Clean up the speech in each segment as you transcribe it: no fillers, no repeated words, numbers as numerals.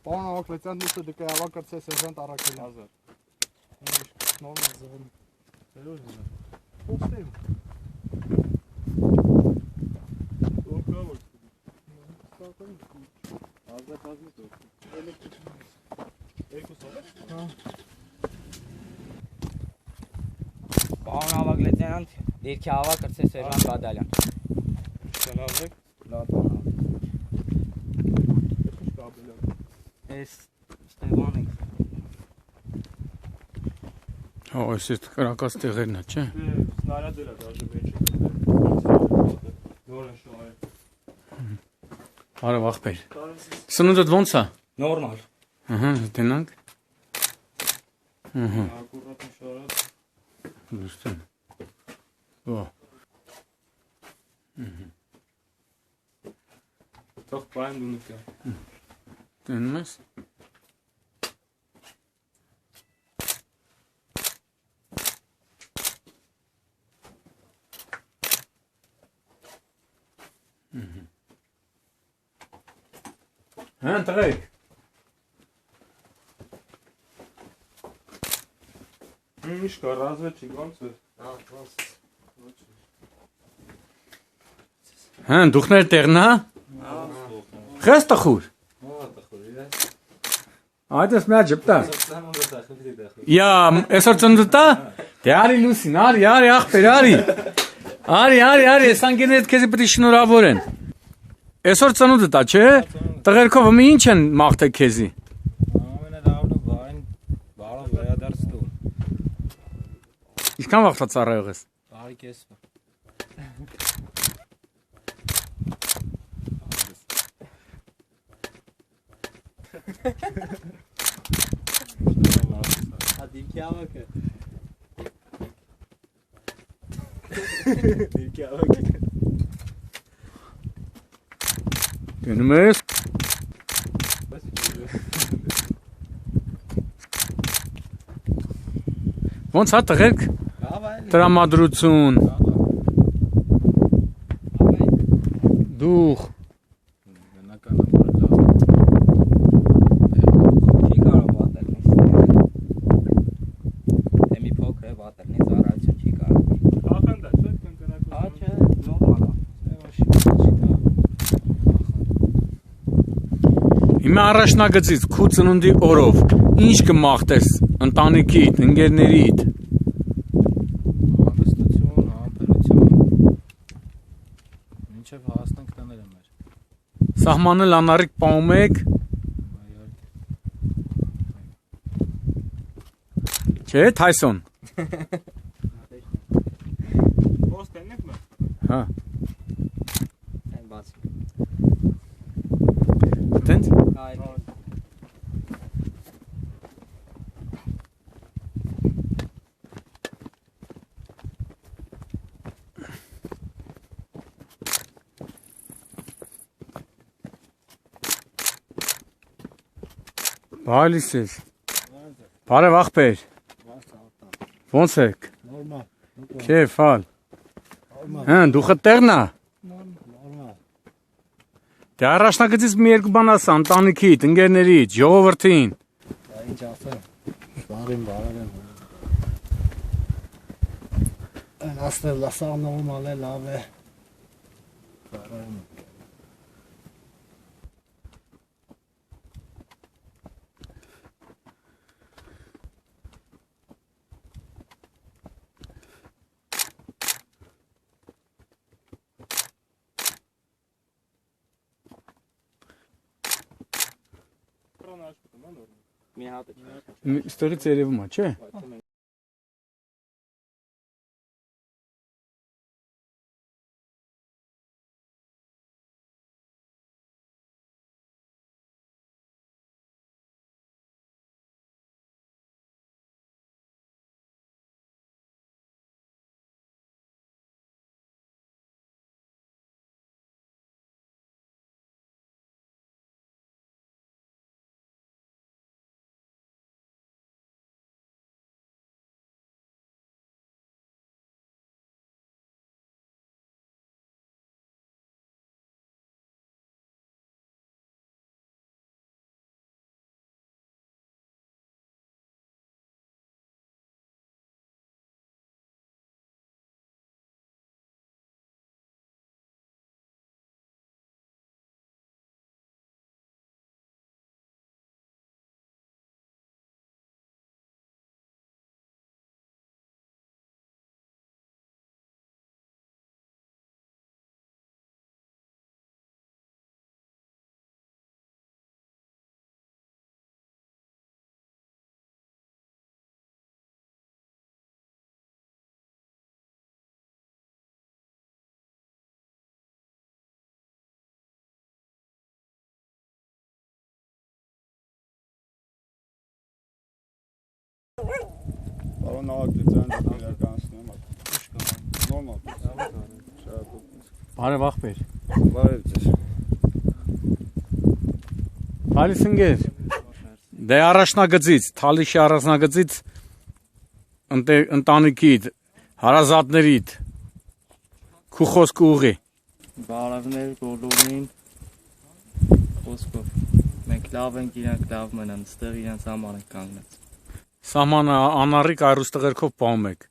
Պարոն Ավակլեցյան դուք դուք ավակրցե սերժանտ Արաքելյան։ Նորմալ զեղում։ Դերոջ դու։ Ոստեմ։ Ո՞նքավոր։ Ազատազնի դու։ Հա։ Պարոն Ավակլեցյան դիրքի ավակրցե սերժանտ Բադալյան։ Շնորհակալ եք։ Լավ։ Էս Ստեվան է։ Հա, այս է կրակած տեղերն է, չէ։ Սնարյադել է դաժե մեջը։ Նոր է շահը։ Բարև ախպեր։ Սնունդդ ոնց է։ Նորմալ։ Ահա, դենանք։ Ահա։ Ակուրատ շահը։ Լույսն։ Ո։ Թող պայն դու կա։ Տենում ես։ Հա, տղեկ։ Ինչ կա, ռազվեջի, ոնց է։ Հա, դուխներ տեղն է։ Խես տխուր։ Այդ ես միա ջպտա։ Յա, այսօր ծննդտա։ Դե արի լուսին, արի ախպեր, արի։ Արի, ես անգեներդ քեզի պետք է շնորհավորեն։ Այսօր ծնունդտա, չէ։ Տղերքով մի ինչ են մաղթել քեզի։ Ամենալավն ու բարով վերադարձ տուն։ Ինչքան վաղ ծառայող ես։ Բարի կեսվա։ Դիրքի ավակը։ Դիրքի ավակը։ Գնում ես։ Ոնց է տղերք։ Տրամադրություն։ Դուխ։ Չի կարող վատելնի։ Դեմի փոքր է վատելնի, ծառայություն չի կարող։ Ախանդա, չէ՞ կնկրակը։ Աչը նորմալ է։ Հիմա առաջնագծից քու ծնունդի օրով ինչ կմաղթես ընտանիքիդ, ընկերներիդ։ Հանգստություն, համբերություն։ Մինչև հասնենք տները մեր։ Սահմանը լանարիք պահում եք։ Չէ, Թայսոն։ Ո՞ս տենեք մը։ Հա։ Այն բացի։ Տենց։ Այո։ Բալիս ես։ Բարև ախպեր։ Ոնց եք։ Նորմալ։ Քեֆ, ալ։ Հա, դուխը տեղն է։ Նորմալ։ Դե առաջնագծից մի երկու բան ասա ընտանիքիդ, ընկերներիդ, ժողովրդին։ Ինչ ասեմ։ Բարին բարեն։ Այն ասել լասա նորմալ է, լավ է։ Բարեն։ Մի հատ է։ Ստեղից երևում է, չէ։ նավագծության իրականացնում եմ։ Նորմալ։ Բարև ախպեր։ Բարև ձեզ։ Գալիս ընկեր։ Դե առաջնագծից, Թալիշի առաջնագծից ընտանիքիդ, հարազատներիդ քու խոսքը ուղի։ Բարևներ բոլորին խոսքով մենք լավ ենք, իրանք լավ մնան, ստեղ իրանց համար ենք կանգնած։ Սահմանը անառիկ այրուստղերքով պահում եք։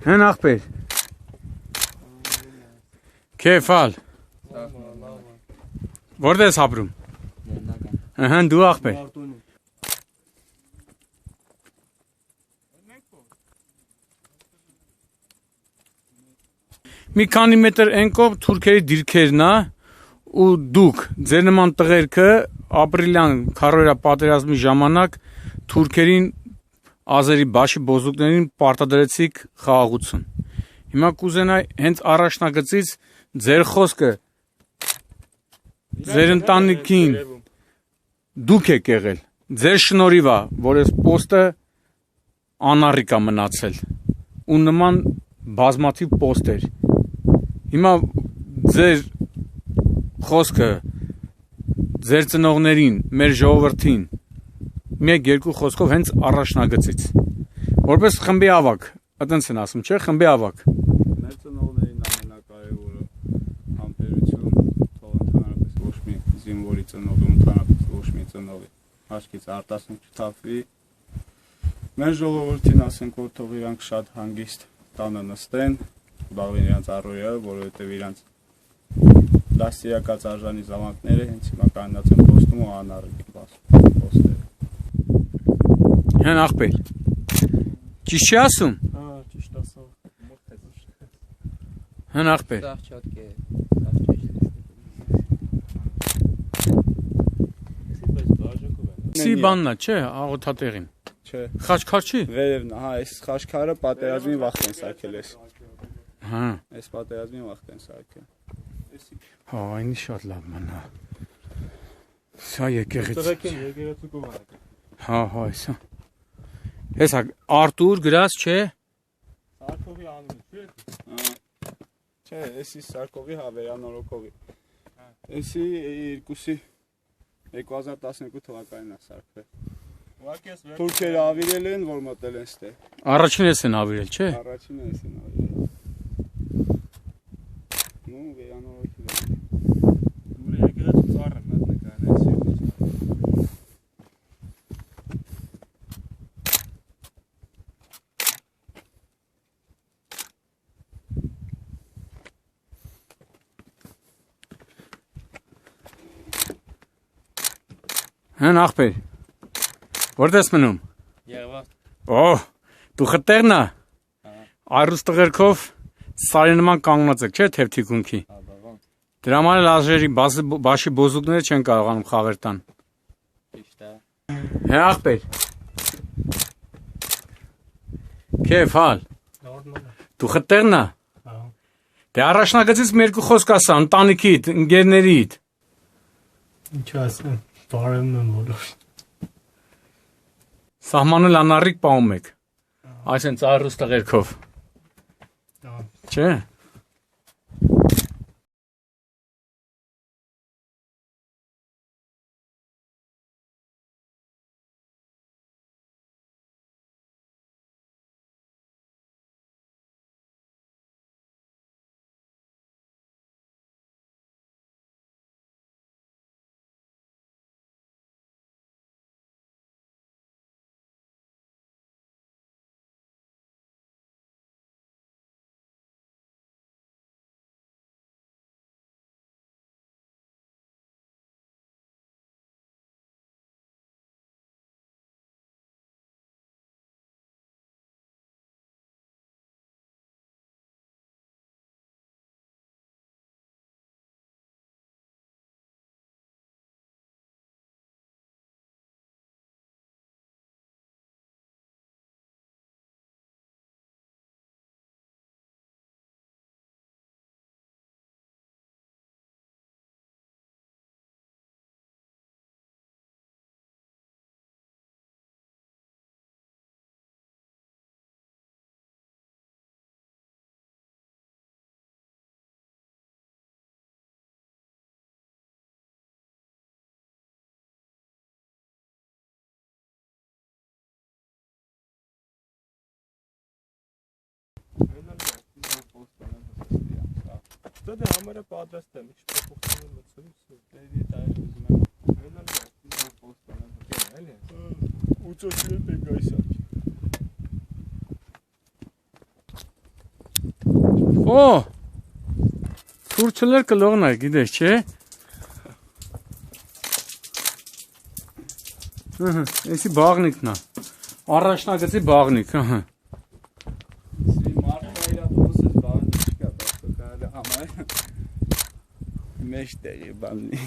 Հեն ախպեր։ Քեֆալ։ Որտե՞ս ես ապրում։ Հեն դու ախպեր։ Մի քանի մետր ենքով թուրքերի դիրքերն է ու դուք ձեր նման տղերքը ապրիլյան քարորա պատերազմի ժամանակ թուրքերին ազերի բաշի բոզուկներին պարտադրեցիք խաղաղություն։ Հիմա կուզենայի հենց առաջնագծից ձեր խոսքը ձեր ընտանիքին դուք եք եղել։ Ձեր շնորհիվ է, որ այս պոստը անառիկ է մնացել ու նման բազմաթիվ պոստեր։ Հիմա ձեր խոսքը ձեր ծնողներին, մեր ժողովրդին մեկ-երկու խոսքով հենց առաջնագծից։ Որպես խմբի ավակ, այտենց են ասում, չէ՞, խմբի ավակ։ Մեր ծնողներին ամենակարևորը համբերություն, թող ընդհանրապես ոչ մի զինվորի ծնողի, ընդհանրապես ոչ մի ծնողի աչքից արտասում չթափվի։ Մեր ժողովրդին ասենք, որ թող իրանք շատ հանգիստ տանը նստեն, զբաղվեն իրանց առօրյայով, որովհետև իրանց դաստիարակած արժանի զավակները հենց հիմա կանգնած են պոստում ու անառիկ են պոստերը։ Հեն ախպեր։ Ճիշտ չի ասում։ Հա, ճիշտ ասա։ Հեն ախպեր։ Սի բաննա, չէ, աղոթատեղին։ Չէ։ Խաչքար չի։ Վերևն, հա, այս խաչքարը պատերազմի վաղտ են սարքել էս։ Հա։ Այս պատերազմի վաղտ են սարքել։ Հա, այնի շատ լավ մնա։ Սա եկեղեցի։ Տղեկին եկեղեցու կողմը։ Հա, հա, սա։ Հեսա Արտուր գրած, չէ։ Սարքովի անունը, չէ՞։ Չէ, էսի Սարկովի, հա, Վերանորոկովի։ Էսի երկուսի 2012 թվականին է սարքվել։ Թուրքերը ավիրել են, որ մտել են ստեղ։ Առաջին ես են ավիրել, չէ։ Առաջինը էս են ավիրել։ Նու Վերանորոկի։ Դուրը եկեղեցու ծառը մատնական, էսի։ Հեն ախպեր։ Որտես մնում։ Եղվա։ Օ, դու խտերնա։ Այրուստղերքով սարի նման կանգնած եք, չէ՞, թևթիկունքի։ Դրա համար էլ ազերի բաշի բոզուկները չեն կարողանում խաղեր տան։ Ճիշտ է։ Հե ախպեր։ Քեֆալ։ Դու խտերնա։ Հա։ Դե առաջնագծից մի երկու խոսք ասա ընտանիքիդ, ընկերներիդ։ Ինչ ասեմ, բարևն եմ բոլոր։ Սահմանել անառիկ պահում եք։ Այսինքն ծառուստղերքով։ Չէ։ Ուստա դե համարը պատրաստ եմ, ինչ փոփոխություն եմ մտցրու, դե տայր ուզում եմ։ Մենալի է, փոստանա։ Էլի։ Ուծոցի է գայսակ։ Օ։ Թուրքեր կլողն է, գիտես, չէ՞։ Ահա, էսի բաղնիկն է։ Առաջնագծի բաղնիկ, ահա։ Սի մարդը իր ապրոսը բաղնի չկա, դա կարելի համայ։ Մեջ տեղի բաննի։